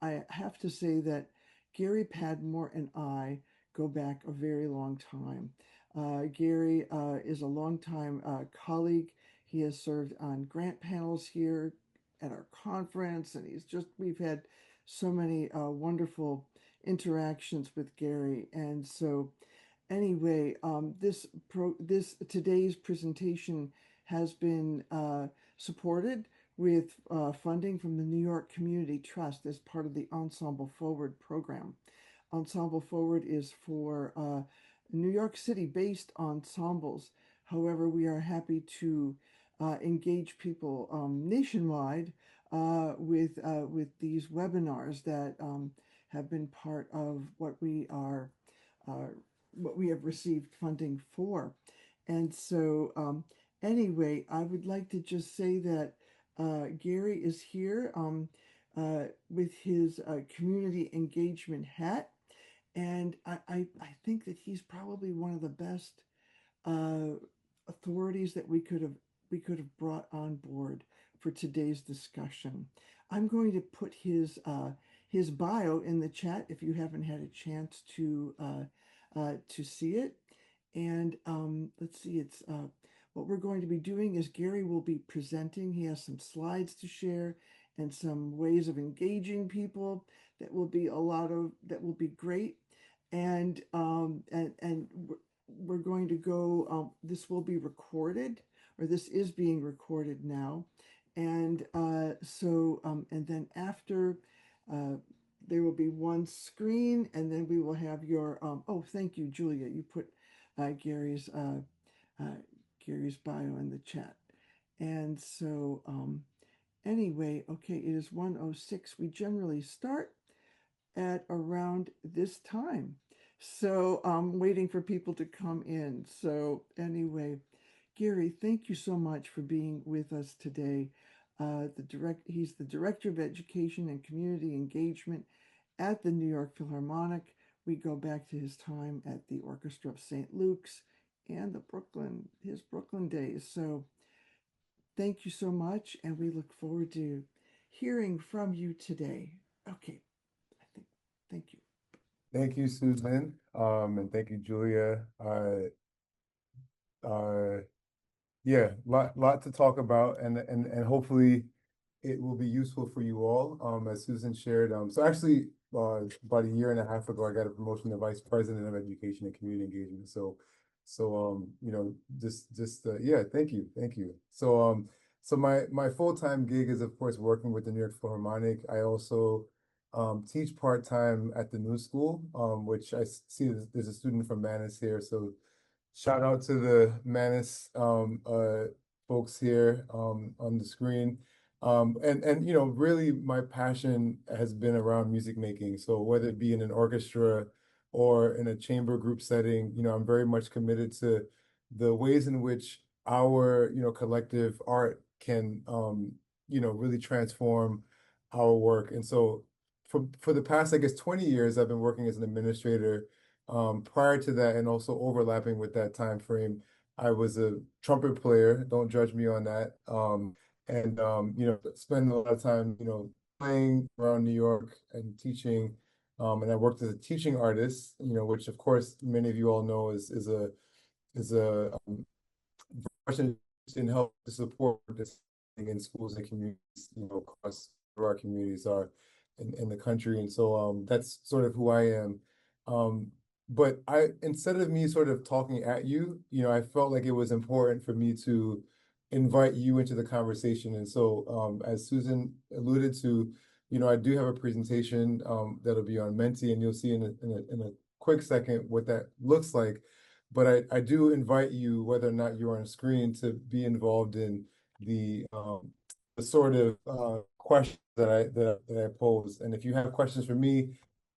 I have to say that Gary Padmore and I go back a very long time. Gary is a longtime colleague. He has served on grant panels here at our conference, and we've had so many wonderful interactions with Gary. And so, anyway, this today's presentation has been supported with funding from the New York Community Trust as part of the Ensemble Forward program. Ensemble Forward is for New York City based ensembles. However, we are happy to engage people nationwide with these webinars that have been part of uh, what we have received funding for. And so, anyway, I would like to just say that Gary is here with his community engagement hat. And I think that he's probably one of the best uh, authorities that we could have brought on board for today's discussion. I'm going to put his bio in the chat if you haven't had a chance to see it. And let's see, it's what we're going to be doing is Gary will be presenting. He has some slides to share and some ways of engaging people that will be great. And we're going to go. This will be recorded, or this is being recorded now, and then after. Uh, there will be one screen, and then we will have your. Oh, thank you, Julia. You put uh, Gary's uh, uh, Gary's bio in the chat, and so anyway, okay, it is 1:06. We generally start at around this time. So I'm waiting for people to come in. So anyway, Gary, thank you so much for being with us today. He's the director of education and community engagement at the New York Philharmonic. We go back to his time at the Orchestra of St. Luke's and his Brooklyn days. So thank you so much, and we look forward to hearing from you today. Okay, I think, thank you. Thank you, Susan, and thank you, Julia. Uh, yeah, lot to talk about, and hopefully it will be useful for you all. As Susan shared, so actually, about a year and a half ago, I got a promotion to Vice President of Education and Community Engagement. Yeah, thank you. So my full-time gig is of course working with the New York Philharmonic. I also teach part-time at the New School, which see there's a student from Manus here. So shout out to the Manus folks here on the screen. And really my passion has been around music making. So whether it be in an orchestra or in a chamber group setting, I'm very much committed to the ways in which our, collective art can, really transform our work. And so for the past, I guess, 20 years, I've been working as an administrator. Prior to that, and also overlapping with that time frame, I was a trumpet player. Don't judge me on that. And spend a lot of time, playing around New York and teaching. And I worked as a teaching artist, which of course many of you all know is a question in help to support this in schools and communities, across where our communities are in the country. And so that's sort of who I am. But instead of me sort of talking at you, I felt like it was important for me to invite you into the conversation. And so as Susan alluded to, I do have a presentation that'll be on Menti, and you'll see in a quick second what that looks like. But I do invite you, whether or not you're on screen, to be involved in the sort of questions that I pose. And if you have questions for me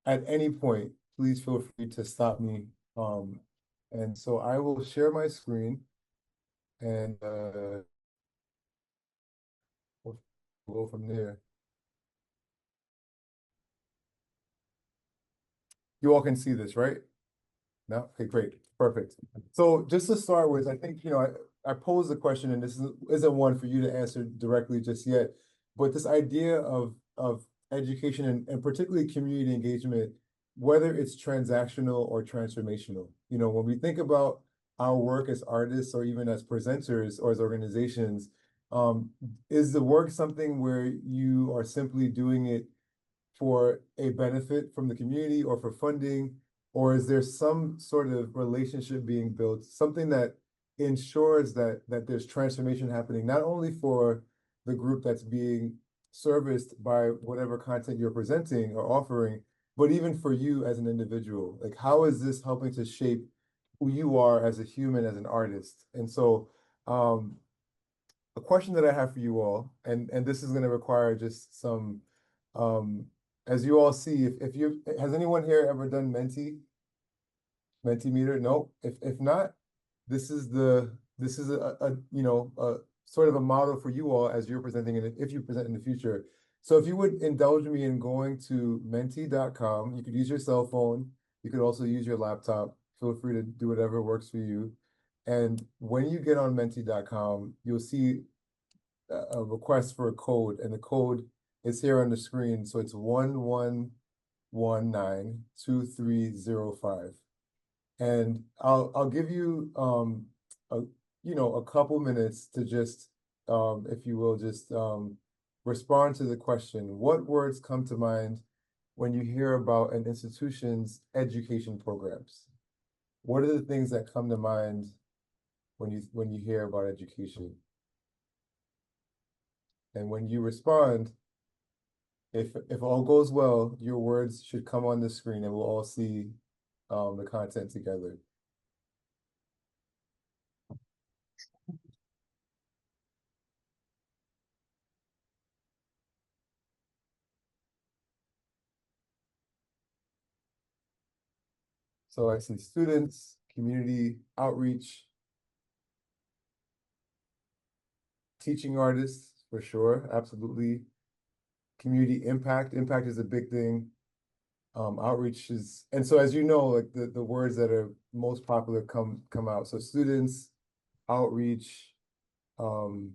at any point, please feel free to stop me. And so I will share my screen, and we'll go from there. You all can see this, right? No? Okay, great. Perfect. So just to start with, I think, I posed the question, and this isn't one for you to answer directly just yet, but this idea of education and particularly community engagement, whether it's transactional or transformational. When we think about our work as artists or even as presenters or as organizations, um, is the work something where you are simply doing it for a benefit from the community or for funding, or is there some sort of relationship being built, something that ensures that there's transformation happening, not only for the group that's being serviced by whatever content you're presenting or offering, but even for you as an individual? Like, how is this helping to shape who you are as a human, as an artist? And so, a question that I have for you all, and this is going to require just some, um, as you all see, if you has anyone here ever done Mentimeter? No. If not, this is a a sort of a model for you all as you're presenting it if you present in the future. So if you would indulge me in going to menti.com, you could use your cell phone, you could also use your laptop. Feel free to do whatever works for you. And when you get on menti.com, you'll see a request for a code, and the code is here on the screen. So it's 11192305. And I'll give you a a couple minutes to just if you will just respond to the question. What words come to mind when you hear about an institution's education programs? What are the things that come to mind when you hear about education? And when you respond, if all goes well, your words should come on the screen and we'll all see the content together. So I see students, community outreach, teaching artists for sure, absolutely. Community impact. Impact is a big thing. Outreach is, and so as you know, like the words that are most popular come out. So students, outreach. Um,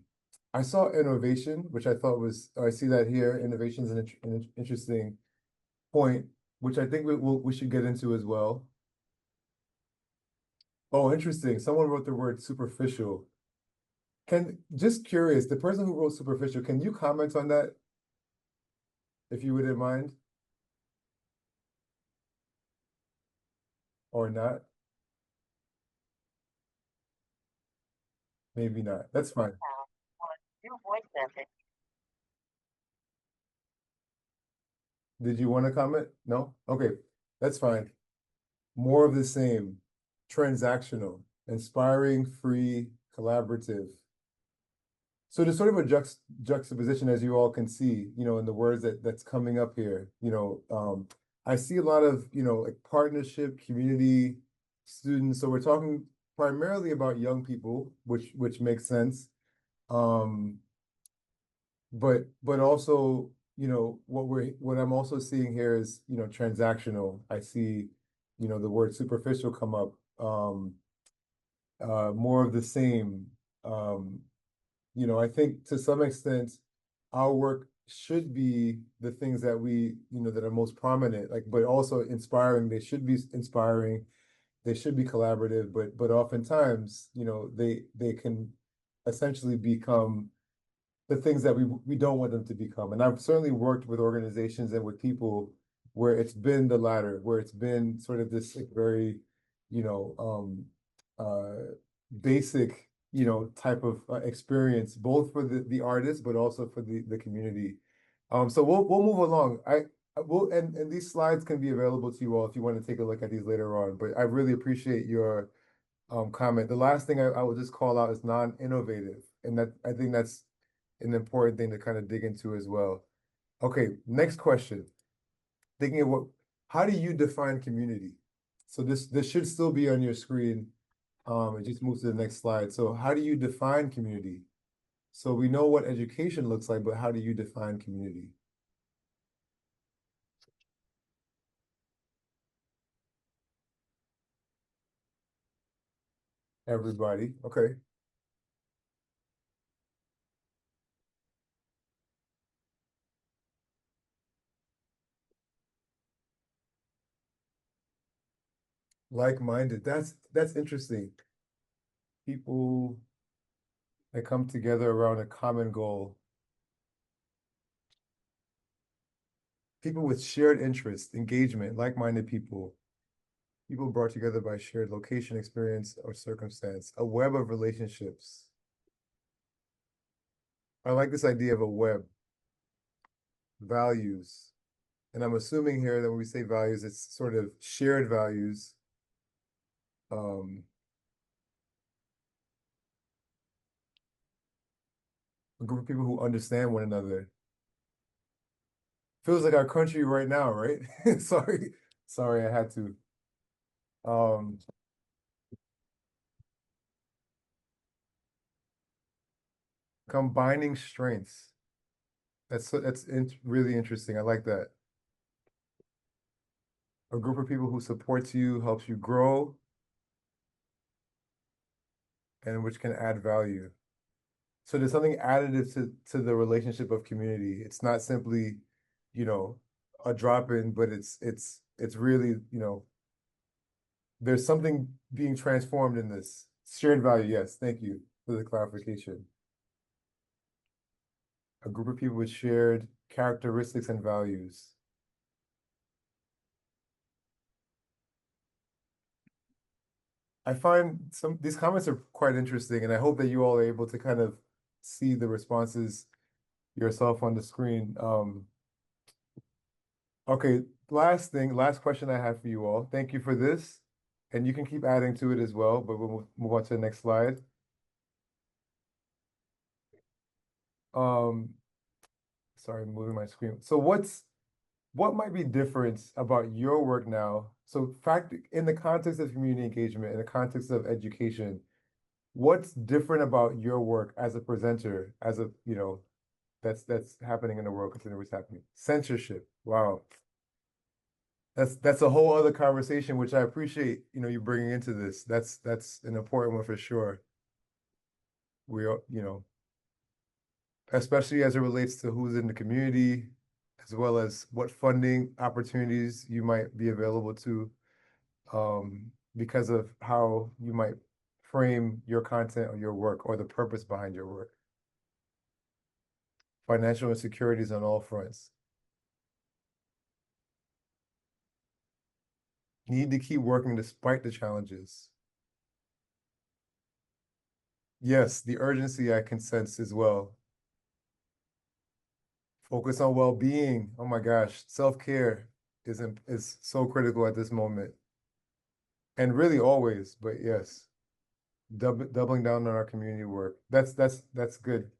I saw innovation, which I thought was, I see that here. Innovation is an interesting point, which I think we should get into as well. Oh, interesting. Someone wrote the word superficial. Just curious, the person who wrote superficial, can you comment on that if you wouldn't mind or not? Maybe not. That's fine. Did you want to comment? No? Okay, that's fine. More of the same. Transactional, inspiring, free, collaborative. So there's sort of a juxtaposition, as you all can see, in the words that's coming up here. I see a lot of, like partnership, community, students. So we're talking primarily about young people, which makes sense. Um, but also, what I'm also seeing here is, transactional. I see, the word superficial come up. More of the same. Um, I think to some extent, our work should be the things that that are most prominent, like, but also inspiring. They should be inspiring. They should be collaborative, but oftentimes, they can essentially become the things that we don't want them to become. And I've certainly worked with organizations and with people where it's been the latter, where it's been sort of this like very, you know, basic, type of experience, both for the artist, but also for the community. So we'll move along. I will, and these slides can be available to you all if you want to take a look at these later on. But I really appreciate your comment. The last thing I will just call out is non-innovative, and that I think that's an important thing to kind of dig into as well. Okay, next question. Thinking of how do you define community? So this should still be on your screen. It just moves to the next slide. So how do you define community? So we know what education looks like, but how do you define community? Everybody. Okay. Like-minded. That's interesting. People that come together around a common goal. People with shared interest, engagement, like-minded people. People brought together by shared location, experience, or circumstance. A web of relationships. I like this idea of a web. Values. And I'm assuming here that when we say values, it's sort of shared values. Um, a group of people who understand one another. Feels like our country right now, right? Sorry, sorry, I had to. Um, Combining strengths. Really interesting. I like that. A group of people who supports you, helps you grow, and which can add value. So there's something additive to the relationship of community. It's not simply, you know, a drop in, but it's really, there's something being transformed in this. Shared value, yes. Thank you for the clarification. A group of people with shared characteristics and values. I find some these comments are quite interesting, and I hope that you all are able to kind of see the responses yourself on the screen. Okay, last question I have for you all. Thank you for this, and you can keep adding to it as well, but we'll move on to the next slide. Um, Sorry, I'm moving my screen. So what might be different about your work now? So fact in the context of community engagement, in the context of education, what's different about your work as a presenter, as a, that's happening in the world considering what's happening? Censorship. Wow. That's a whole other conversation, which I appreciate, you bringing into this. That's an important one for sure. We are, especially as it relates to who's in the community, as well as what funding opportunities you might be available to, because of how you might frame your content or your work or the purpose behind your work. Financial insecurities on all fronts. Need to keep working despite the challenges. Yes, the urgency I can sense as well. Focus on well-being. Oh my gosh, self-care is so critical at this moment, and really always. But yes, doubling down on our community work. That's good.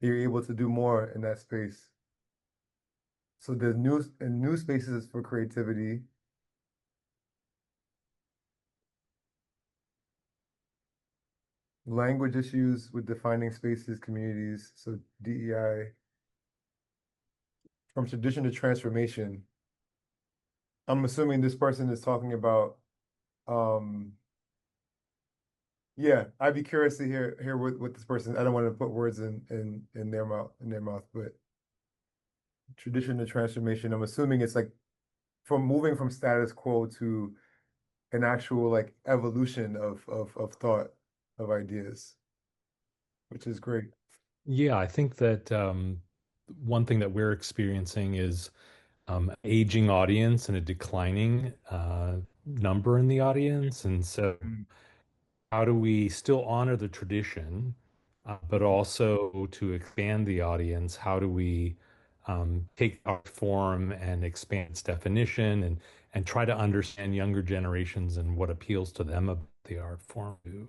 You're able to do more in that space. So there's new spaces for creativity, language issues with defining spaces, communities. So DEI from tradition to transformation. I'm assuming this person is talking about um yeah, I'd be curious to hear what this person. I don't want to put words in their mouth, but tradition to transformation. I'm assuming it's like from moving from status quo to an actual like evolution of thought, of ideas, which is great. Yeah, I think that one thing that we're experiencing is aging audience and a declining number in the audience. And so, Mm. how do we still honor the tradition, but also to expand the audience? How do we take our form and expand its definition and try to understand younger generations and what appeals to them about the art form,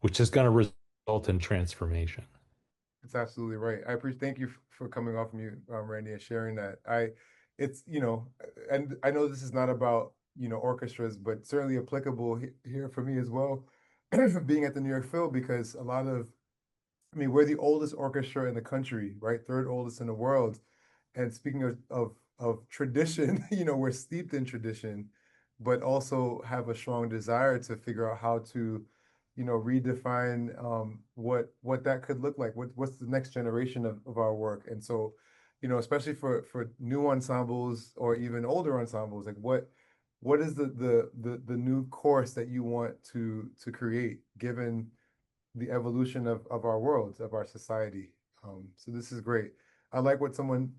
which is going to result in transformation? It's absolutely right. I appreciate. Thank you for coming off mute, Randy, and sharing that. It's and I know this is not about orchestras, but certainly applicable here for me as well, being at the New York Phil because a lot of I mean, we're the oldest orchestra in the country, right? Third oldest in the world. And speaking of tradition, we're steeped in tradition, but also have a strong desire to figure out how to, redefine what that could look like. What's the next generation of our work? And so, especially for new ensembles or even older ensembles, like what is the new course that you want to create given the evolution of our worlds, of our society. So this is great. I like what someone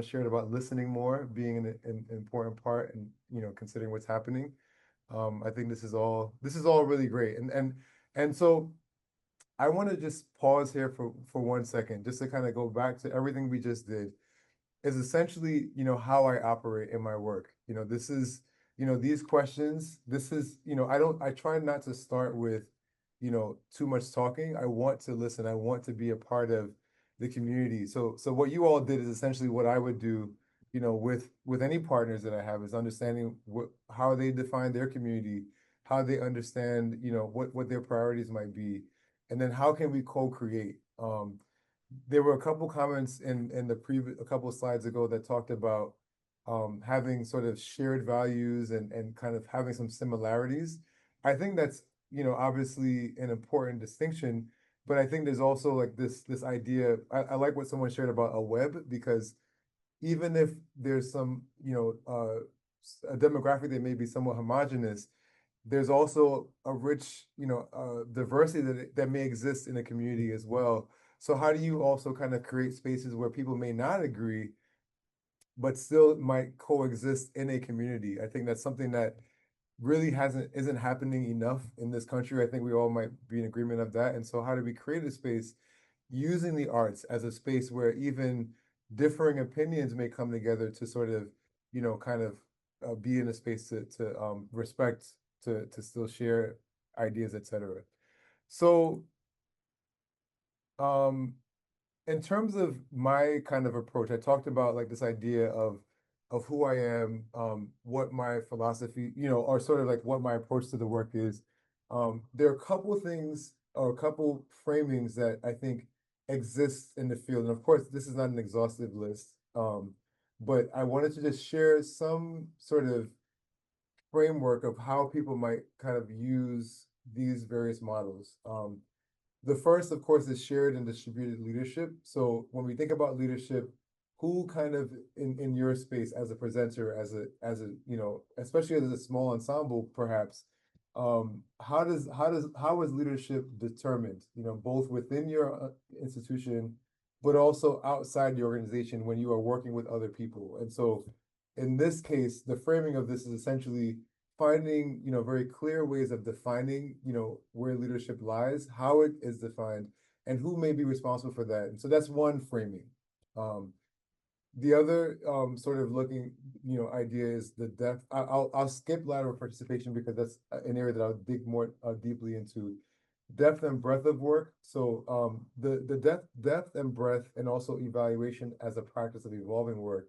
shared about listening more being an important part and, considering what's happening. I think this is all really great. And so I want to just pause here for 1 second, just to kind of go back to everything we just did is essentially, how I operate in my work. This is, these questions, this is, I try not to start with, too much talking. I want to listen. I want to be a part of the community. So what you all did is essentially what I would do, with any partners that I have is understanding how they define their community, how they understand, what their priorities might be, and then how can we co-create. There were a couple comments in the previous a couple of slides ago that talked about having sort of shared values and kind of having some similarities. I think that's obviously an important distinction, but I think there's also like this idea. I like what someone shared about a web because even if there's some a demographic that may be somewhat homogenous, there's also a rich diversity that may exist in a community as well. So how do you also kind of create spaces where people may not agree, but still might coexist in a community? I think that's something that really isn't happening enough in this country. I think we all might be in agreement of that. And so how do we create a space using the arts as a space where even differing opinions may come together to sort of, kind of be in a space to respect, to still share ideas, etc. So, um, in terms of my kind of approach, I talked about like this idea of who I am, what my philosophy, or sort of like what my approach to the work is. There are a couple of things or a couple framings that I think exist in the field. And of course, this is not an exhaustive list, but I wanted to just share some sort of framework of how people might kind of use these various models. The first, of course, is shared and distributed leadership. So when we think about leadership, who kind of in your space as a presenter, as a especially as a small ensemble, perhaps, how is leadership determined? Both within your institution, but also outside the organization when you are working with other people. And so, in this case, the framing of this is essentially finding very clear ways of defining where leadership lies, how it is defined, and who may be responsible for that. And so that's one framing. The other sort of looking idea is the depth. I'll skip lateral participation because that's an area that I'll dig more deeply into. Depth and breadth of work. So the depth and breadth, and also evaluation as a practice of evolving work.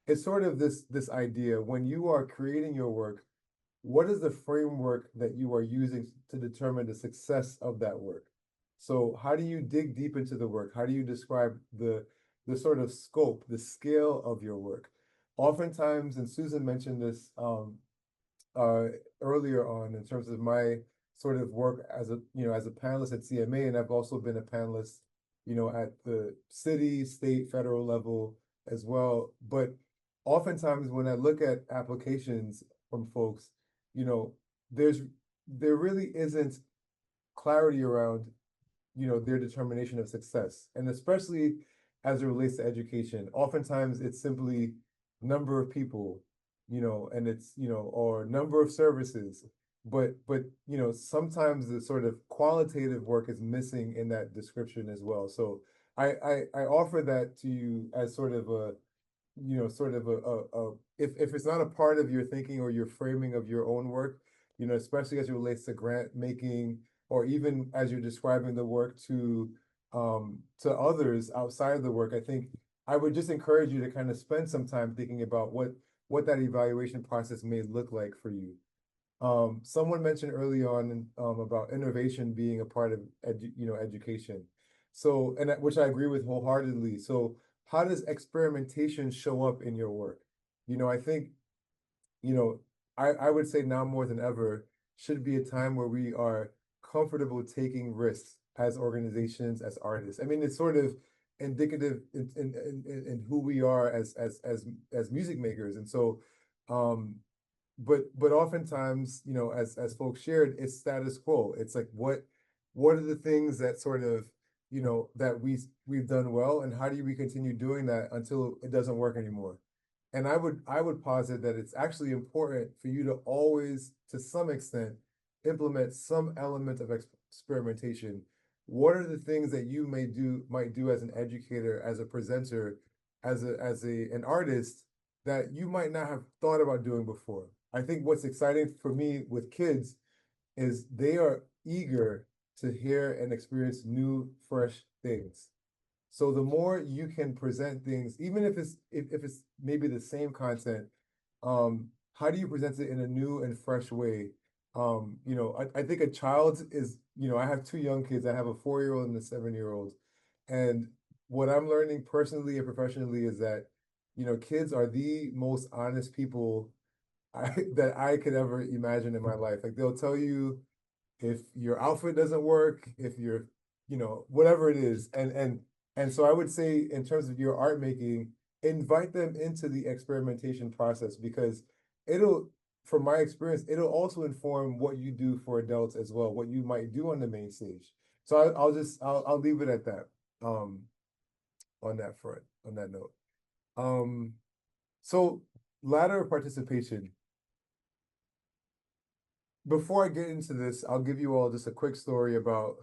It's sort of this idea when you are creating your work, what is the framework that you are using to determine the success of that work? So how do you dig deep into the work? How do you describe the sort of scope, the scale of your work? Oftentimes, and Susan mentioned this uh, earlier on in terms of my sort of work as a panelist at CMA, and I've also been a panelist, at the city, state, federal level as well. But oftentimes when I look at applications from folks, you know, there's there really isn't clarity around their determination of success, and especially as it relates to education. Oftentimes it's simply number of people, and it's or number of services, but sometimes the sort of qualitative work is missing in that description as well. So I offer that to you as sort of a sort of if it's not a part of your thinking or your framing of your own work, especially as it relates to grant making, or even as you're describing the work to others outside of the work, I think I would just encourage you to kind of spend some time thinking about what that evaluation process may look like for you. Someone mentioned early on about innovation being a part of education. So, and which I agree with wholeheartedly. So, how does experimentation show up in your work? I think, you know, I would say now more than ever should be a time where we are comfortable taking risks as organizations, as artists. I mean, it's sort of indicative in who we are as music makers. And so, but oftentimes, as folks shared, it's status quo. It's like what are the things that sort of, that we've done well, and how do we continue doing that until it doesn't work anymore? And I would posit that it's actually important for you to always, to some extent, implement some element of experimentation. What are the things that you might do as an educator, as a presenter, as an artist that you might not have thought about doing before? I think what's exciting for me with kids is they are eager to hear and experience new, fresh things. So the more you can present things, even if it's maybe the same content, how do you present it in a new and fresh way? I think a child is, I have two young kids. I have a 4-year-old and a 7-year-old. And what I'm learning personally and professionally is that, kids are the most honest people that I could ever imagine in my life. Like they'll tell you if your outfit doesn't work, if you're, whatever it is. And so I would say in terms of your art making, invite them into the experimentation process because it'll, from my experience, it'll also inform what you do for adults as well, what you might do on the main stage. So I'll leave it at that, um, on that front, on that note. Um, so ladder of participation. Before I get into this, I'll give you all just a quick story about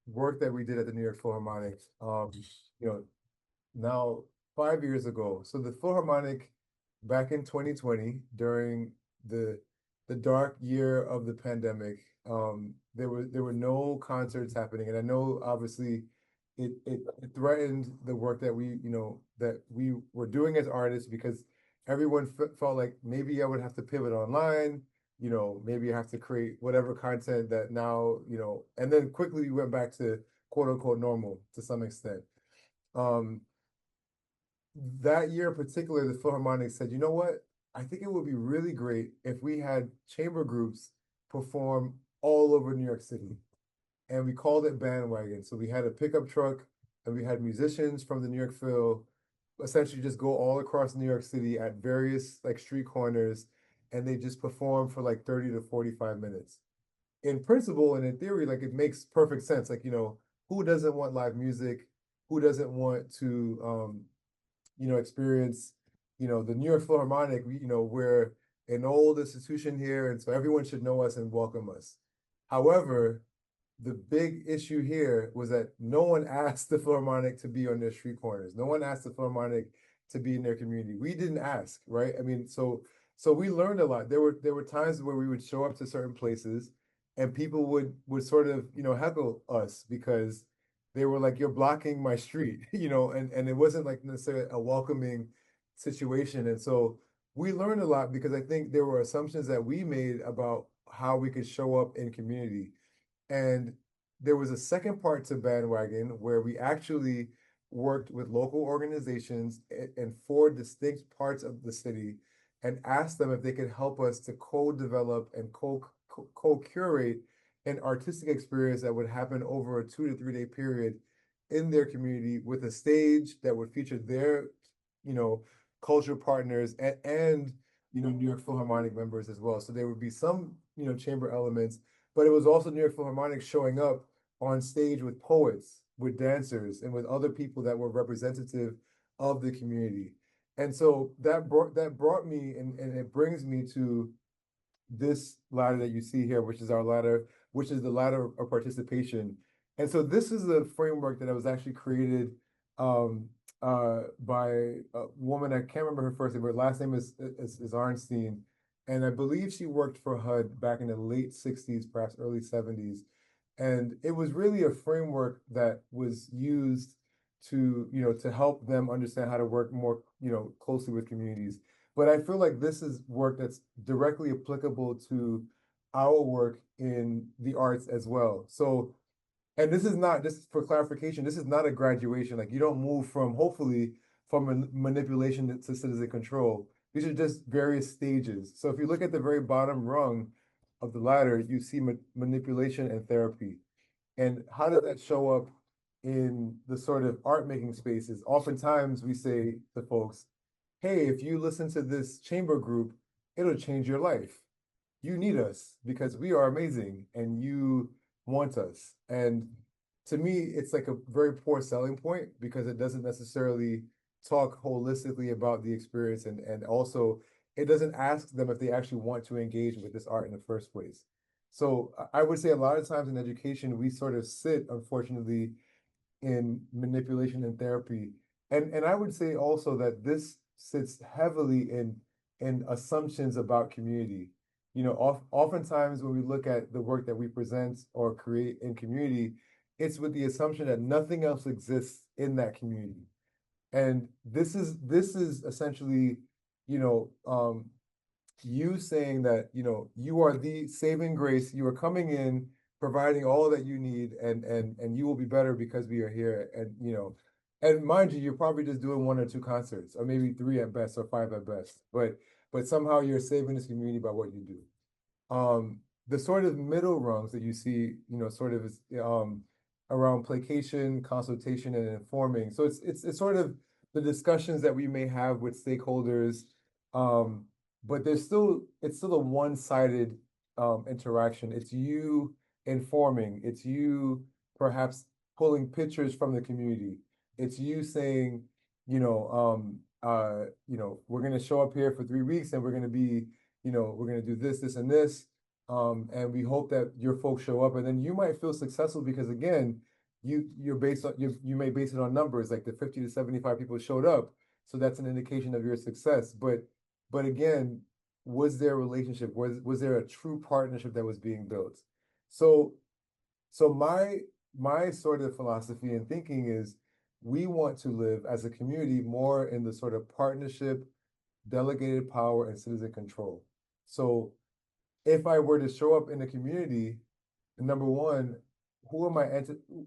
work that we did at the New York Philharmonic. You know, now 5 years ago. So the Philharmonic back in 2020, during the the dark year of the pandemic, there were no concerts happening, and I know obviously it threatened the work that we were doing as artists because everyone felt like maybe I would have to pivot online, maybe I have to create whatever content that now, and then quickly we went back to quote unquote normal to some extent. Um, that year in particular, the Philharmonic said, you know what? I think it would be really great if we had chamber groups perform all over New York City. And we called it Bandwagon. So we had a pickup truck and we had musicians from the New York Phil essentially just go all across New York City at various like street corners and they just perform for like 30 to 45 minutes. In principle and in theory, like it makes perfect sense. Like, who doesn't want live music? Who doesn't want to experience, the New York Philharmonic, we're an old institution here, and so everyone should know us and welcome us. However, the big issue here was that no one asked the Philharmonic to be on their street corners. No one asked the Philharmonic to be in their community. We didn't ask, right? I mean, so we learned a lot. There were times where we would show up to certain places and people would sort of, heckle us because they were like, you're blocking my street, and it wasn't like necessarily a welcoming situation. And so we learned a lot because I think there were assumptions that we made about how we could show up in community. And there was a second part to Bandwagon where we actually worked with local organizations in four distinct parts of the city and asked them if they could help us to co-develop and co-curate an artistic experience that would happen over a 2 to 3 day period in their community with a stage that would feature their, you know, cultural partners and New York Philharmonic members as well. So there would be some, chamber elements, but it was also New York Philharmonic showing up on stage with poets, with dancers, and with other people that were representative of the community. And so that brought me and it brings me to this ladder that you see here, which is our ladder, which is the ladder of participation. And so this is a framework that was actually created by a woman. I can't remember her first name, but her last name is Arnstein. And I believe she worked for HUD back in the late 60s, perhaps early 70s. And it was really a framework that was used to help them understand how to work more, closely with communities. But I feel like this is work that's directly applicable to our work in the arts as well. So, and this is not, just for clarification, this is not a graduation. Like you don't move from, hopefully, from manipulation to citizen control. These are just various stages. So if you look at the very bottom rung of the ladder, you see manipulation and therapy. And how does that show up in the sort of art making spaces? Oftentimes we say to folks, hey, if you listen to this chamber group, it'll change your life. you need us because we are amazing and you want us. And to me, it's like a very poor selling point because it doesn't necessarily talk holistically about the experience, and also it doesn't ask them if they actually want to engage with this art in the first place. So I would say a lot of times in education, we sort of sit, unfortunately, in manipulation and therapy. And I would say also that this sits heavily in assumptions about community. You know, oftentimes when we look at the work that we present or create in community, it's with the assumption that nothing else exists in that community. And this is essentially, you know, you saying that, you know, you are the saving grace, you are coming in, providing all that you need, and you will be better because we are here. And you know, and mind you, you're probably just doing one or two concerts, or maybe three at best, or five at best. But somehow you're saving this community by what you do. The sort of middle rungs that you see, you know, sort of is around placation, consultation, and informing. So it's sort of the discussions that we may have with stakeholders, um, but it's still a one-sided interaction. It's you informing, it's you perhaps pulling pictures from the community. It's you saying, we're going to show up here for 3 weeks and we're going to be, we're going to do this, this, and this. And we hope that your folks show up, and then you might feel successful because again, you're based on you may base it on numbers like the 50 to 75 people showed up, so that's an indication of your success. But again, was there a relationship? Was there a true partnership that was being built? So my sort of philosophy and thinking is we want to live as a community more in the sort of partnership, delegated power, and citizen control. So if I were to show up in the community, number one, who am I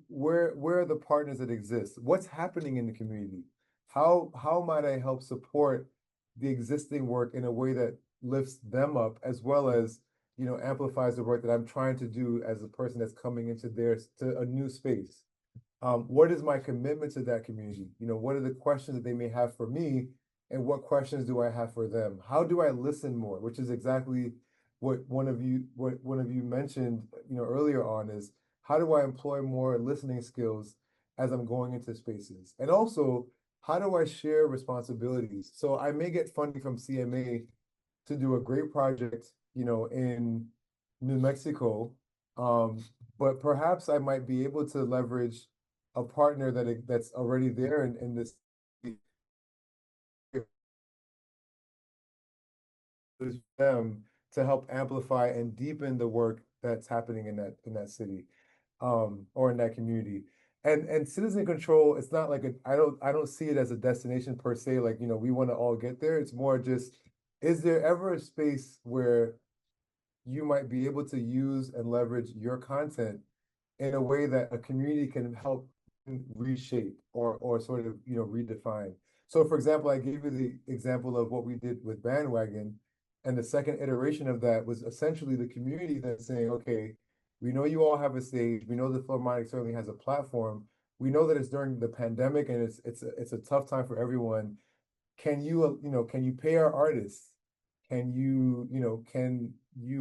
where are the partners that exist? What's happening in the community? How might I help support the existing work in a way that lifts them up as well as, amplifies the work that I'm trying to do as a person that's coming into to a new space? What is my commitment to that community? What are the questions that they may have for me, and what questions do I have for them? How do I listen more? Which is exactly what one of you mentioned, earlier on, is how do I employ more listening skills as I'm going into spaces? And also, how do I share responsibilities? So I may get funding from CMA to do a great project, in New Mexico, um, but perhaps I might be able to leverage a partner that's already there in this them to help amplify and deepen the work that's happening in that city, or in that community. And citizen control, it's not like I don't see it as a destination per se, like, we want to all get there. It's more just, is there ever a space where you might be able to use and leverage your content in a way that a community can help reshape or sort of, redefine. So for example, I gave you the example of what we did with Bandwagon, and the second iteration of that was essentially the community that's saying, okay, we know you all have a stage, we know the Philharmonic certainly has a platform, we know that it's during the pandemic and it's a tough time for everyone. Can you pay our artists? Can you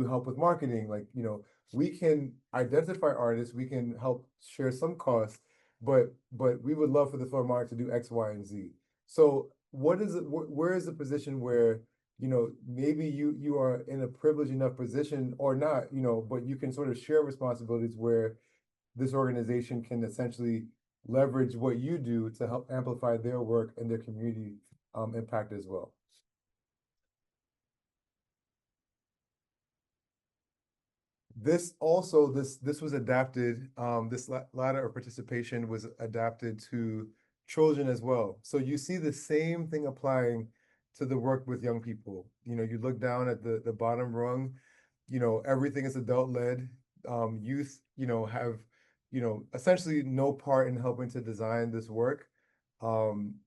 help with marketing? Like, we can identify artists, we can help share some costs, but we would love for the Philharmonic to do X, Y, and Z. So what is it, where is the position where, maybe you are in a privileged enough position or not, but you can sort of share responsibilities where this organization can essentially leverage what you do to help amplify their work and their community impact as well. This was adapted, this ladder of participation was adapted to children as well. So you see the same thing applying to the work with young people. You look down at the bottom rung, everything is adult led. Youth, have, essentially no part in helping to design this work.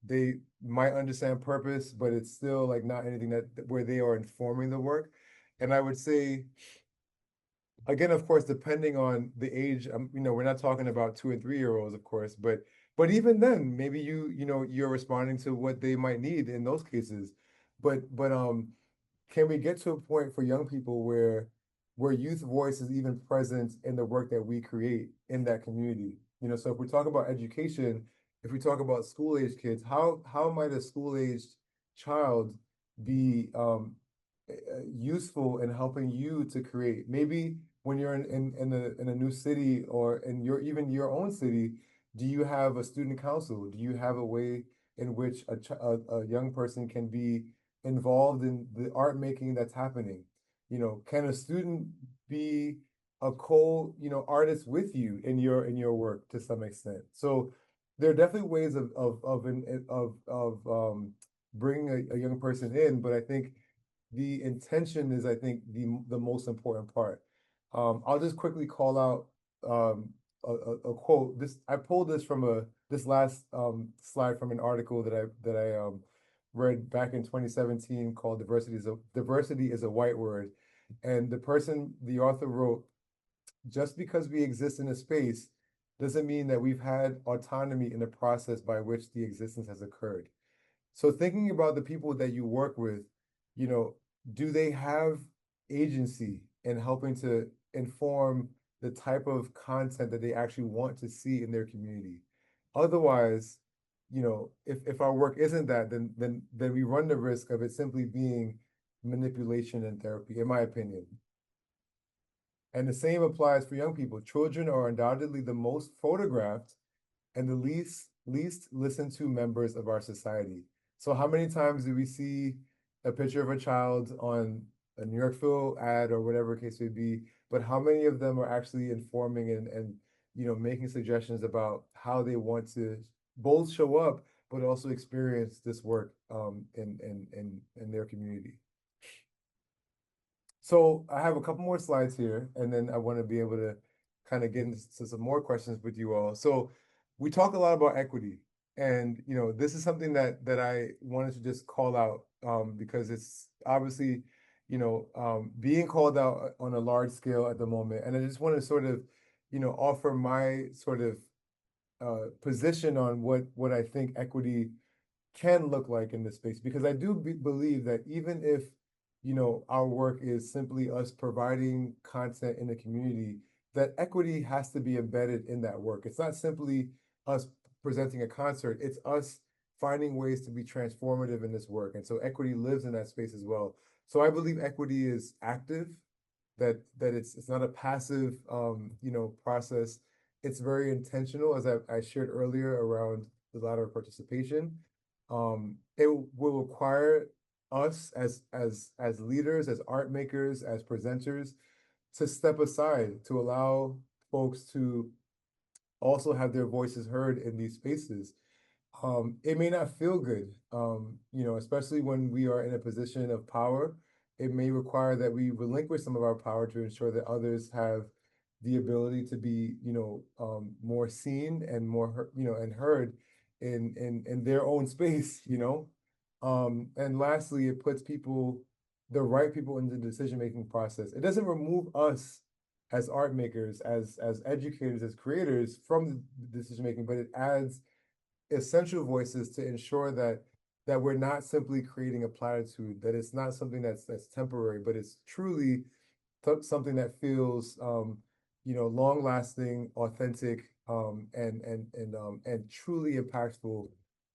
They might understand purpose, but it's still like not anything that where they are informing the work. And I would say, again, of course, depending on the age, we're not talking about 2 and 3 year olds, of course, but even then, maybe you're responding to what they might need in those cases. But can we get to a point for young people where where youth voice is even present in the work that we create in that community. You know, so if we talk about education, if we talk about school age kids, how might a school aged child be useful in helping you to create? Maybe when you're in a new city or in your even your own city, do you have a student council? Do you have a way in which a young person can be involved in the art making that's happening? You know, can a student be a artist with you in your work to some extent? So there are definitely ways of bringing a young person in, but I think the intention is, I think, the most important part. I'll just quickly call out a quote. This I pulled this from this last slide from an article that I read back in 2017 called "Diversity is a White Word," and the author wrote, "Just because we exist in a space doesn't mean that we've had autonomy in the process by which the existence has occurred." So thinking about the people that you work with, you know, do they have agency in helping to inform the type of content that they actually want to see in their community? Otherwise, you know, if our work isn't that, then we run the risk of it simply being manipulation and therapy, in my opinion. And the same applies for young people. Children are undoubtedly the most photographed and the least listened to members of our society. So how many times do we see a picture of a child on a New York Phil ad or whatever case may be, but how many of them are actually informing and making suggestions about how they want to both show up but also experience this work in their community? So I have a couple more slides here, and then I want to be able to kind of get into some more questions with you all. So we talk a lot about equity, and this is something that I wanted to just call out because it's obviously being called out on a large scale at the moment, and I just want to sort of offer my sort of position on what I think equity can look like in this space, because I do believe that even if our work is simply us providing content in the community, that equity has to be embedded in that work. It's not simply us presenting a concert, it's us finding ways to be transformative in this work. And so equity lives in that space as well. So I believe equity is active, that it's not a passive process. It's very intentional, as I shared earlier around the ladder of participation. It will require us as leaders, as art makers, as presenters, to step aside to allow folks to also have their voices heard in these spaces. It may not feel good, especially when we are in a position of power. It may require that we relinquish some of our power to ensure that others have the ability to be, more seen and more, and heard in their own space, And lastly, it puts the right people in the decision-making process. It doesn't remove us as art makers, as educators, as creators from the decision-making, but it adds essential voices to ensure that we're not simply creating a platitude, that it's not something that's temporary, but it's truly something that feels long lasting, authentic, and truly impactful,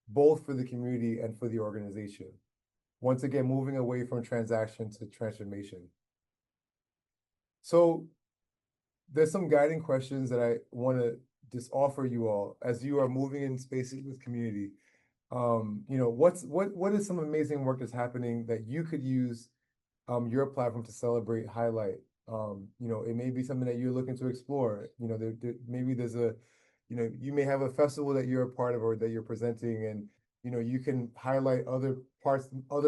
both for the community and for the organization. Once again, moving away from transaction to transformation. So there's some guiding questions that I want to just offer you all as you are moving in spaces with community. What is some amazing work that's happening that you could use your platform to celebrate, highlight? It may be something that you're looking to explore. Maybe there's you may have a festival that you're a part of or that you're presenting, and you can highlight other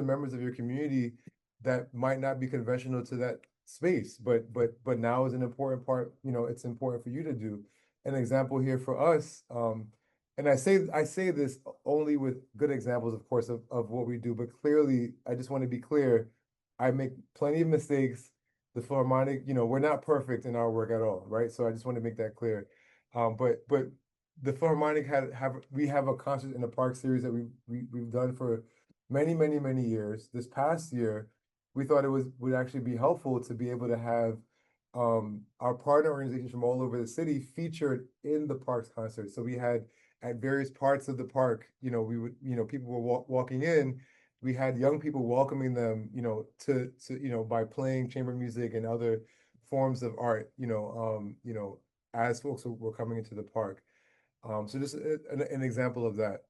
members of your community that might not be conventional to that space, but now is an important part. It's important for you to do. An example here for us, and I say this only with good examples, of course, of what we do, but clearly, I just want to be clear. I make plenty of mistakes. The Philharmonic, we're not perfect in our work at all, right? So I just want to make that clear. But the Philharmonic we have a concert in the park series that we've done for many years. This past year, we thought would actually be helpful to be able to have our partner organizations from all over the city featured in the park's concert. So we had at various parts of the park, we would, people were walking in. We had young people welcoming them, by playing chamber music and other forms of art, as folks were coming into the park. So just an example of that.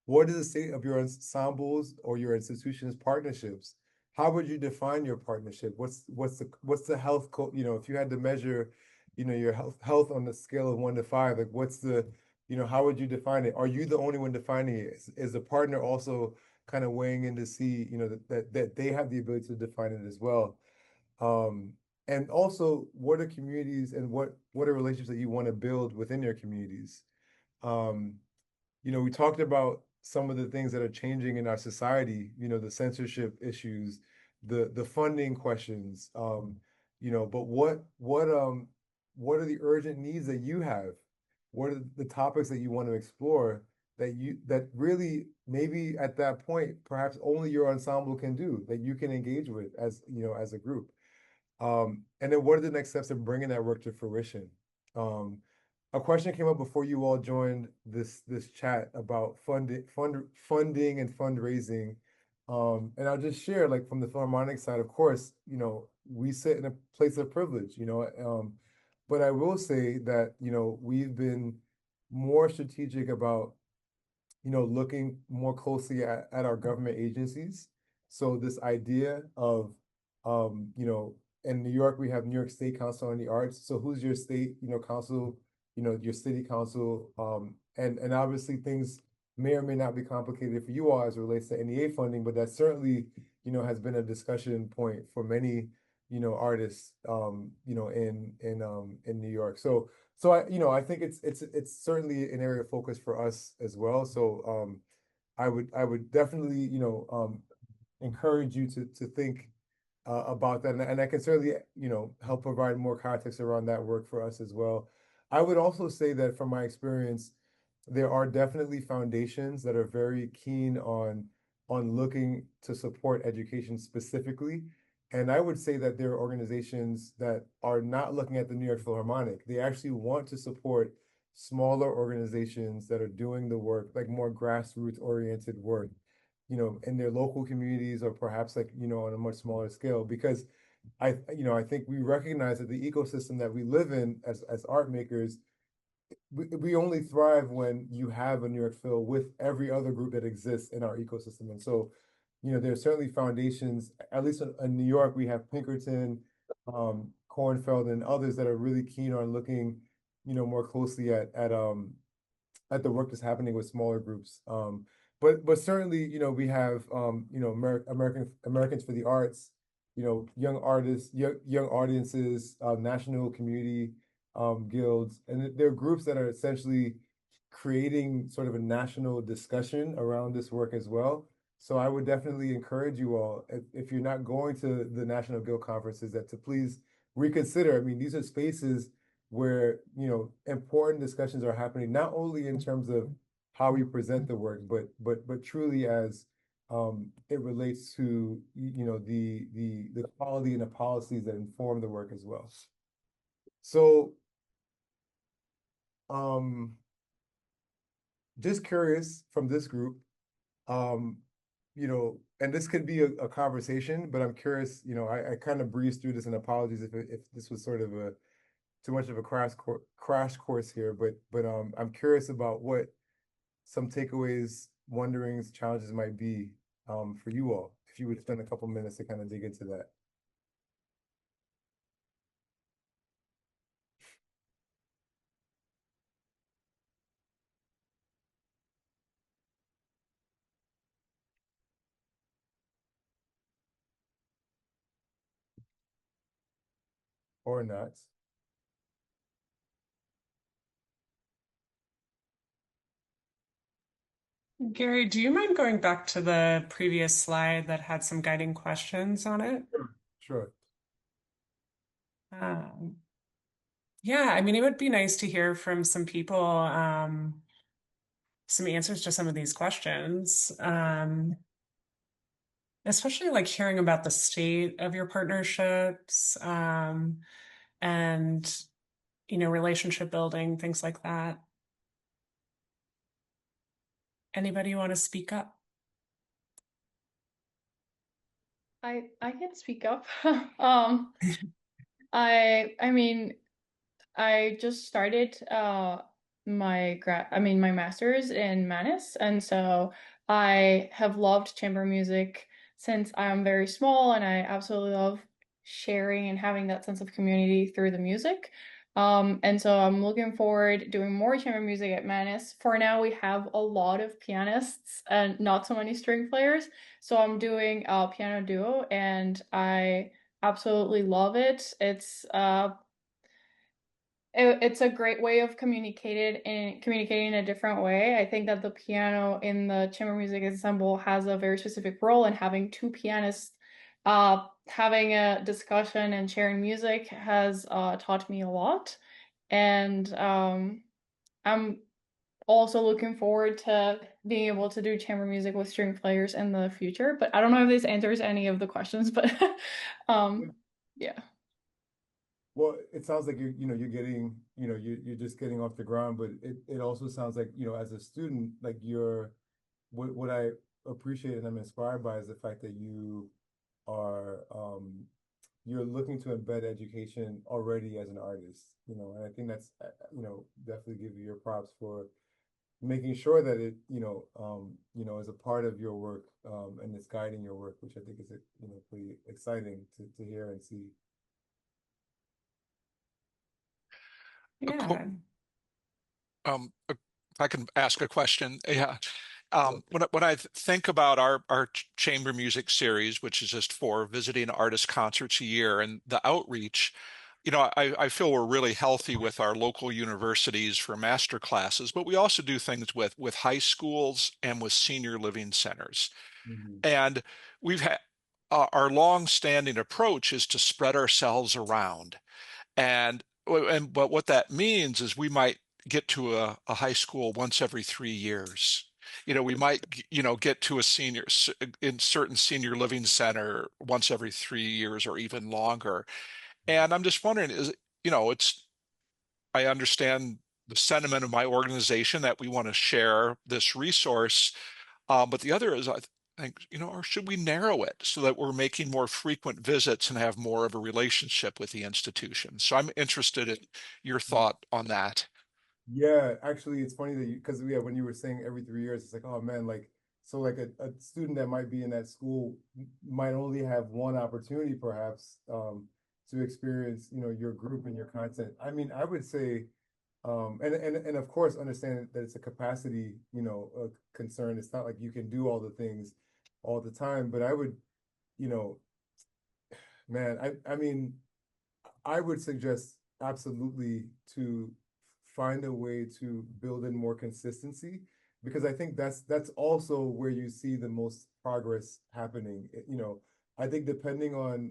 What is the state of your ensembles or your institution's partnerships? How would you define your partnership? What's the health if you had to measure, your health on the scale of 1 to 5, like what's the, how would you define it? Are you the only one defining it? Is the partner also kind of weighing in to see, that they have the ability to define it as well? Um, and also, what are communities and what are relationships that you want to build within your communities? Um, we talked about some of the things that are changing in our society, the censorship issues, the funding questions, but what are the urgent needs that you have? What are the topics that you want to explore that really maybe at that point, perhaps only your ensemble can do, that you can engage with as a group? And then what are the next steps in bringing that work to fruition? Um, a question came up before you all joined this chat about funding and fundraising. And I'll just share, like from the Philharmonic side, of course, we sit in a place of privilege, but I will say that, we've been more strategic about looking more closely at our government agencies. So this idea of, in New York, we have New York State Council on the Arts. So who's your state, council, your city council? And obviously things may or may not be complicated for you all as it relates to NEA funding, but that certainly, has been a discussion point for many, artists, in New York. So I think it's certainly an area of focus for us as well. So I would definitely encourage you to think about that, and I can certainly help provide more context around that work for us as well. I would also say that from my experience, there are definitely foundations that are very keen on looking to support education specifically. And I would say that there are organizations that are not looking at the New York Philharmonic. They actually want to support smaller organizations that are doing the work, like more grassroots oriented work, in their local communities or perhaps like, on a much smaller scale. Because I think we recognize that the ecosystem that we live in as art makers, we only thrive when you have a New York Phil with every other group that exists in our ecosystem. And so, there's certainly foundations, at least in New York, we have Pinkerton, Kornfeld, and others that are really keen on looking, more closely at the work that's happening with smaller groups. But certainly, we have Americans for the Arts, young artists, young audiences, national community guilds, and they're groups that are essentially creating sort of a national discussion around this work as well. So I would definitely encourage you all, if you're not going to the National Guild conferences, that to please reconsider. I mean, these are spaces where, important discussions are happening, not only in terms of how we present the work, but truly as it relates to, the quality and the policies that inform the work as well. So, just curious from this group, um, and this could be a conversation, but I'm curious, I kind of breezed through this, and apologies if this was sort of too much of a crash course here, but I'm curious about what some takeaways, wonderings, challenges might be for you all, if you would spend a couple minutes to kind of dig into that. Or not. Gary, do you mind going back to the previous slide that had some guiding questions on it? Sure. Um, yeah, I mean, it would be nice to hear from some people, some answers to some of these questions. Especially like hearing about the state of your partnerships. and, relationship building, things like that. Anybody want to speak up? I can speak up. Um, I mean, I just started my master's in Manus, and so I have loved chamber music since I'm very small, and I absolutely love sharing and having that sense of community through the music. And so I'm looking forward doing more chamber music at Manus. For now, we have a lot of pianists and not so many string players, so I'm doing a piano duo, and I absolutely love it. It's a great way of communicating in a different way. I think that the piano in the chamber music ensemble has a very specific role, and having two pianists having a discussion and sharing music has taught me a lot. And I'm also looking forward to being able to do chamber music with string players in the future. But I don't know if this answers any of the questions, but yeah. Well, it sounds like you're getting, you're just getting off the ground, but it also sounds like, as a student, like what I appreciate and I'm inspired by is the fact that are, you're looking to embed education already as an artist, and I think that's, definitely give you your props for making sure that it, is a part of your work, and it's guiding your work, which I think is, pretty exciting to hear and see. Yeah. If I can ask a question, yeah. Sure. When I think about our chamber music series, which is just 4 visiting artist concerts a year, and the outreach, I feel we're really healthy with our local universities for master classes, but we also do things with high schools and with senior living centers. Mhm. And we've had our long-standing approach is to spread ourselves around. But what that means is we might get to a high school once every 3 years. We might, get to a senior in certain senior living center once every 3 years or even longer. And I'm just wondering, I understand the sentiment of my organization that we want to share this resource, but the other is, I think, or should we narrow it so that we're making more frequent visits and have more of a relationship with the institution? So I'm interested in your thought on that. Yeah, actually, it's funny that because yeah, when you were saying every 3 years, it's like, oh man, like, so like a student that might be in that school might only have one opportunity perhaps, to experience, your group and your content. I mean, I would say, and of course, understand that it's a capacity, a concern. It's not like you can do all the things all the time, but I would, you know, man, I mean, I would suggest absolutely to find a way to build in more consistency, because I think that's also where you see the most progress happening. I think depending on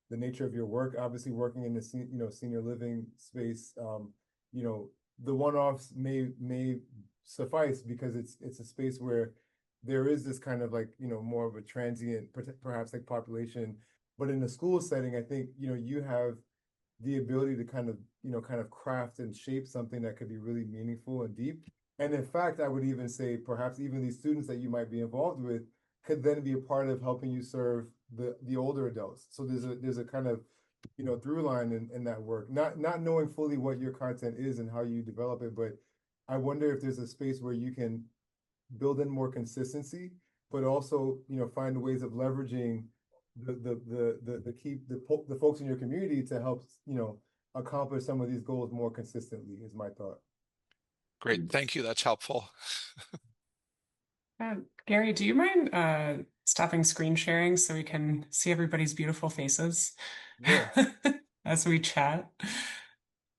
the nature of your work, obviously working in the senior living space, the one-offs may suffice because it's a space where there is this kind of like, more of a transient perhaps like population. But in the school setting, I think, you have the ability to kind of craft and shape something that could be really meaningful and deep. And in fact, I would even say perhaps even these students that you might be involved with could then be a part of helping you serve the older adults. So there's a kind of, through line in that work. Not knowing fully what your content is and how you develop it, but I wonder if there's a space where you can build in more consistency, but also, find ways of leveraging the folks in your community to help, accomplish some of these goals more consistently, is my thought. Great. Thank you. That's helpful. Gary, do you mind stopping screen sharing so we can see everybody's beautiful faces Yeah. as we chat?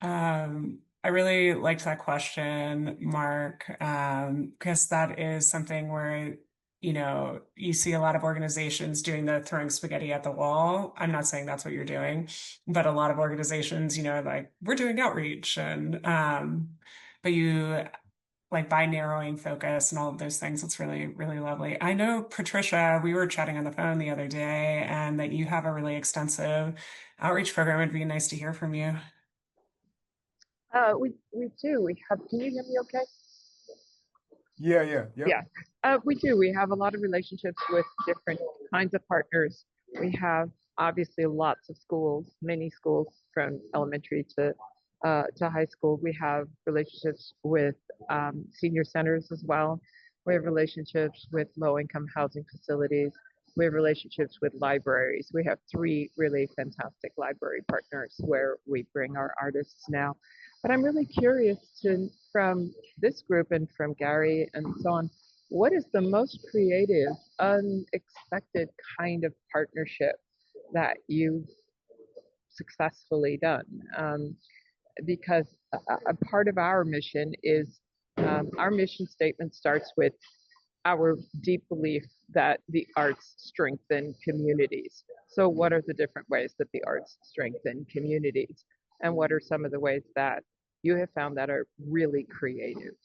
I really liked that question, Mark, because that is something where, you see a lot of organizations doing the throwing spaghetti at the wall. I'm not saying that's what you're doing, but a lot of organizations, like we're doing outreach but like by narrowing focus and all of those things. It's really, really lovely. I know, Patricia, we were chatting on the phone the other day, and that you have a really extensive outreach program. It'd be nice to hear from you. We do. We have. Can you hear me? Okay. Yep. Yeah. We do. We have a lot of relationships with different kinds of partners. We have obviously lots of schools, many schools from elementary to high school. We have relationships with senior centers as well. We have relationships with low-income housing facilities. We have relationships with libraries. We have 3 really fantastic library partners where we bring our artists now. But I'm really curious from this group and from Gary and so on, what is the most creative, unexpected kind of partnership that you've successfully done? Because a part of our mission is our mission statement starts with our deep belief that the arts strengthen communities. So, what are the different ways that the arts strengthen communities? And what are some of the ways that you have found that are really creative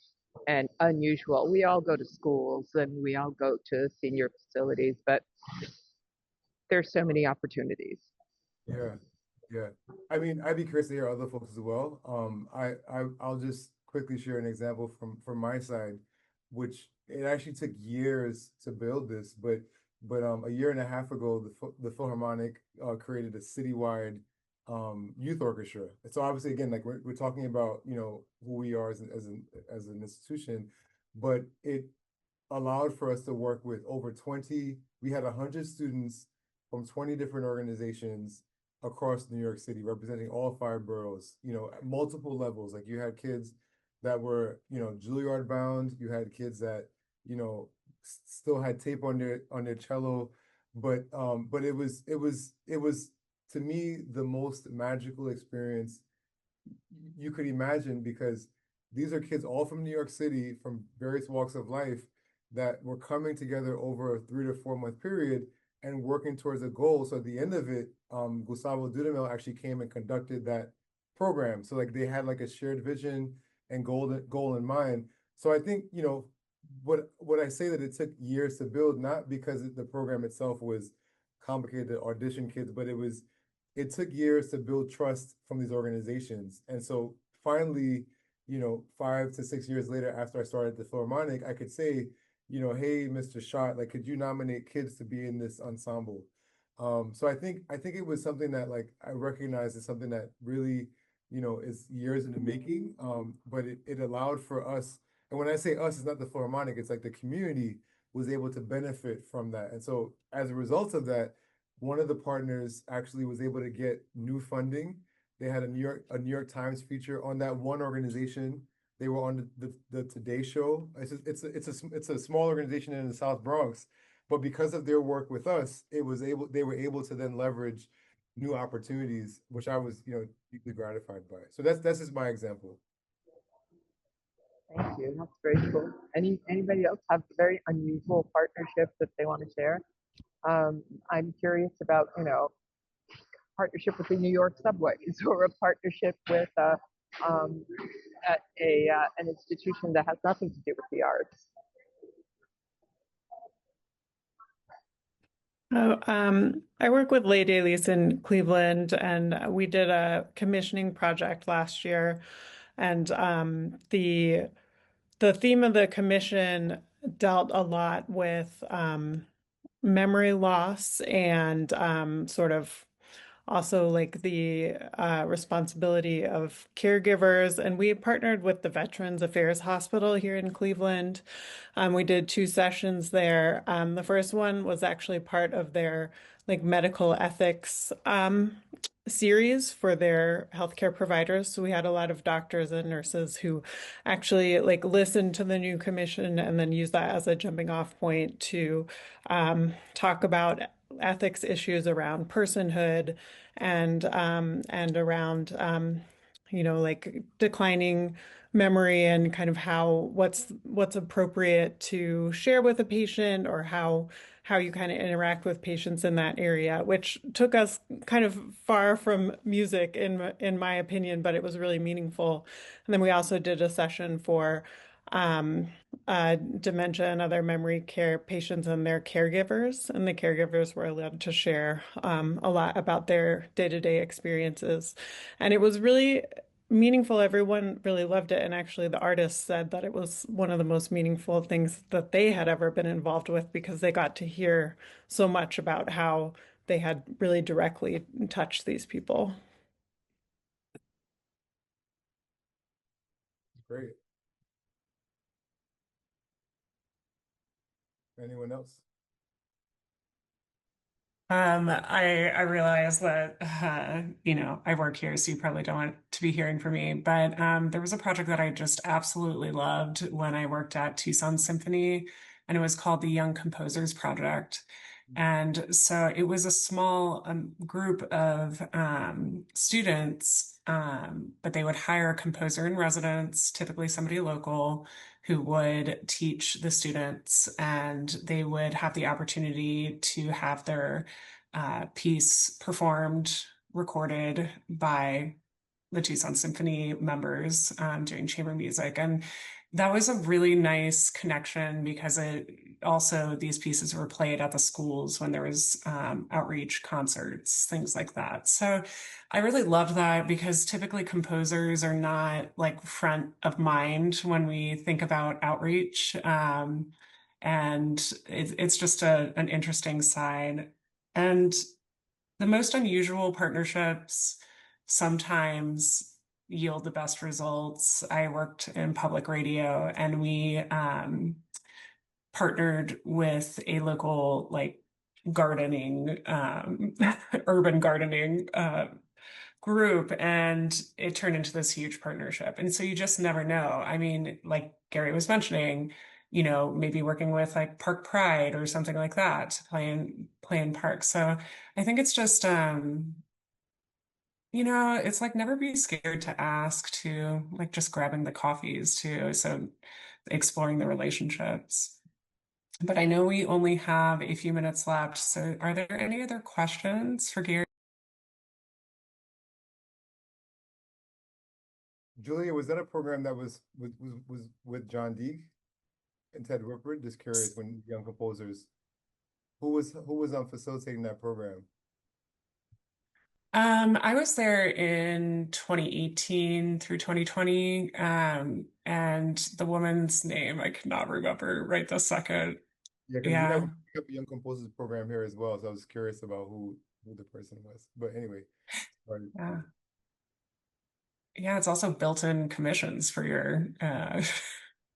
and unusual? We all go to schools and we all go to senior facilities, but there's so many opportunities. Yeah, yeah. I mean, I'd be curious to hear other folks as well. I'll just quickly share an example from my side, which it actually took years to build this, but a year and a half ago, the Philharmonic created a citywide youth orchestra. So obviously, again, like we're talking about, who we are as an institution, but it allowed for us to work with over 20. We had 100 students from 20 different organizations across New York City, representing all 5 boroughs, at multiple levels. Like you had kids that were, Juilliard bound, you had kids that, still had tape on their cello, but it was to me the most magical experience you could imagine, because these are kids all from New York City from various walks of life that were coming together over a 3 to 4 month period and working towards a goal. So at the end of it, Gustavo Dudamel actually came and conducted that program. So like they had like a shared vision and goal in mind. So I think, what I say that it took years to build, not because the program itself was complicated to audition kids, but it took years to build trust from these organizations. And so finally, 5 to 6 years later, after I started the Philharmonic, I could say, hey, Mr. Schott, like, could you nominate kids to be in this ensemble? So I think it was something that like I recognize as something that really, is years in the making. But it allowed for us, and when I say us, it's not the Philharmonic, it's like the community was able to benefit from that. And so as a result of that, one of the partners actually was able to get new funding. They had a New York Times feature on that one organization. They were on the Today Show. It's a small organization in the South Bronx, but because of their work with us, they were able to then leverage new opportunities, which I was, deeply gratified by. So that's just my example. Thank you. That's very cool. Anybody else have a very unusual partnership that they want to share? I'm curious about, partnership with the New York subways or a partnership with an institution that has nothing to do with the arts. I work with Lay Dailies in Cleveland, and we did a commissioning project last year. And the theme of the commission dealt a lot with memory loss and sort of also like the responsibility of caregivers. And we partnered with the Veterans Affairs Hospital here in Cleveland. We did 2 sessions there. The first one was actually part of their like medical ethics series for their healthcare providers. So we had a lot of doctors and nurses who actually like listened to the new commission and then use that as a jumping off point to talk about ethics issues around personhood and around like declining memory and kind of what's appropriate to share with a patient, or how you kind of interact with patients in that area, which took us kind of far from music in my opinion, but it was really meaningful. And then we also did a session for um, dementia and other memory care patients and their caregivers. And the caregivers were allowed to share a lot about their day-to-day experiences. And it was really meaningful. Everyone really loved it. And actually, the artists said that it was one of the most meaningful things that they had ever been involved with because they got to hear so much about how they had really directly touched these people. Great. Anyone else? I realize that you know, I work here, so you probably don't want to be hearing from me. But there was a project that I just absolutely loved when I worked at Tucson Symphony, and it was called the Young Composers Project. And so it was a small group of students, but they would hire a composer in residence, typically somebody local, who would teach the students, and they would have the opportunity to have their piece performed, recorded by the Tucson Symphony members doing chamber music. And that was a really nice connection because it also, these pieces were played at the schools when there was outreach concerts, things like that. So I really loved that because typically composers are not like front of mind when we think about outreach. And it's just an interesting side. And the most unusual partnerships sometimes yield the best results. I worked in public radio and we partnered with a local like gardening, urban gardening group, and it turned into this huge partnership. And so you just never know. I mean, like Gary was mentioning, you know, maybe working with like Park Pride or something like that to play in parks. So I think it's just you know, it's like never be scared to ask to like just grabbing the coffees too. So exploring the relationships. But I know we only have a few minutes left. So are there any other questions for Gary? Julia, was that a program that was with John Deeg and Ted Whitford? Just curious, when young composers, who was facilitating that program? I was there in 2018 through 2020. And the woman's name I cannot remember right this second. Yeah, because we have Yeah. a young composers program here as well, so I was curious about who the person was. But anyway, sorry. Yeah. Yeah, it's also built-in commissions for your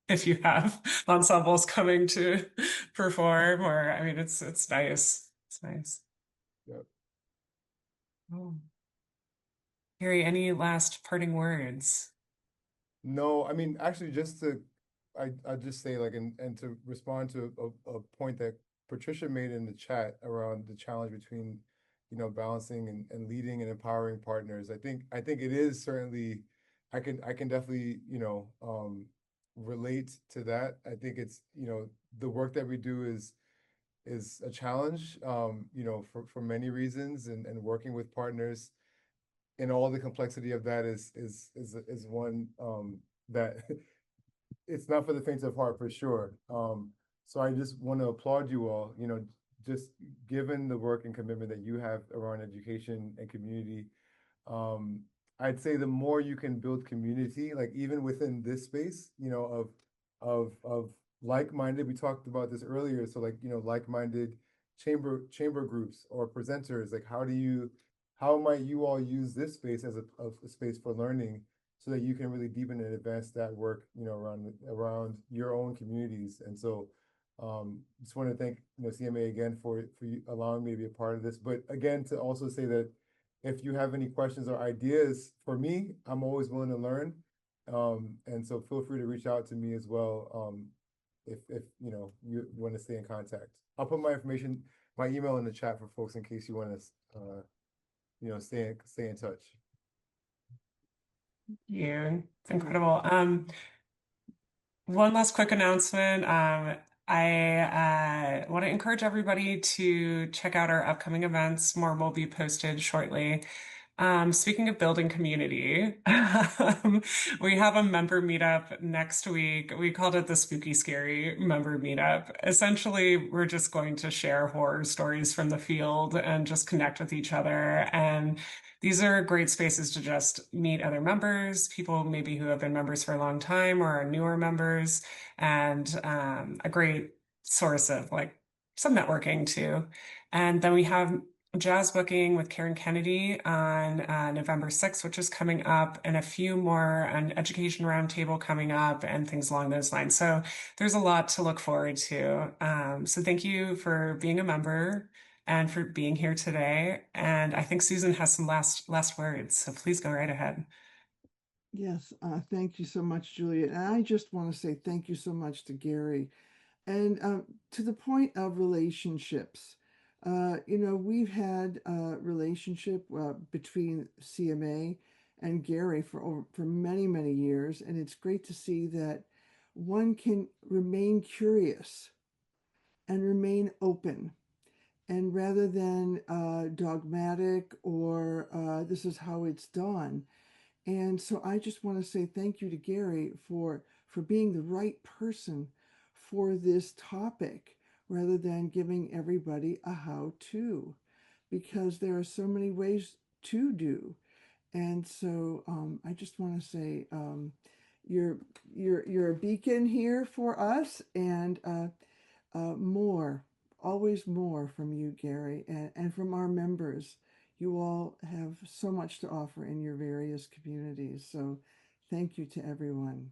if you have ensembles coming to perform, or I mean it's nice. It's nice. Yeah. Oh. Harry, any last parting words? No, I mean, actually, I just say like, and to respond to a point that Patricia made in the chat around the challenge between, balancing and leading and empowering partners. I think it is certainly, I can definitely, relate to that. I think it's, the work that we do is a challenge, for many reasons, and working with partners and all the complexity of that is one that it's not for the faint of heart for sure. So I just want to applaud you all, just given the work and commitment that you have around education and community. um, I'd say the more you can build community, like even within this space, of like-minded, we talked about this earlier, so like, like-minded chamber groups or presenters, like how might you all use this space as a space for learning so that you can really deepen and advance that work, around your own communities. And so just want to thank, CMA again for you allowing me to be a part of this. But again, to also say that if you have any questions or ideas for me, I'm always willing to learn. And so feel free to reach out to me as well. If you want to stay in contact. I'll put my information, my email in the chat for folks in case you want to stay in touch. Yeah, it's incredible. One last quick announcement. I want to encourage everybody to check out our upcoming events. More will be posted shortly. Speaking of building community, we have a member meetup next week. We called it the Spooky Scary Member Meetup. Essentially, we're just going to share horror stories from the field and just connect with each other. And these are great spaces to just meet other members, people maybe who have been members for a long time or are newer members, and a great source of like some networking too. And then we have jazz booking with Karen Kennedy on November 6th, which is coming up, and a few more, an education roundtable coming up, and things along those lines. So there's a lot to look forward to. So thank you for being a member and for being here today. And I think Susan has some last words, so please go right ahead. Yes, thank you so much, Julia. And I just want to say thank you so much to Gary. And to the point of relationships, we've had a relationship between CMA and Gary for many, many years. And it's great to see that one can remain curious and remain open. And rather than dogmatic or this is how it's done, and so I just want to say thank you to Gary for being the right person for this topic rather than giving everybody a how to, because there are so many ways to do. And so I just want to say you're you're a beacon here for us, and more, always more from you, Gary, and from our members. You all have so much to offer in your various communities. So thank you to everyone.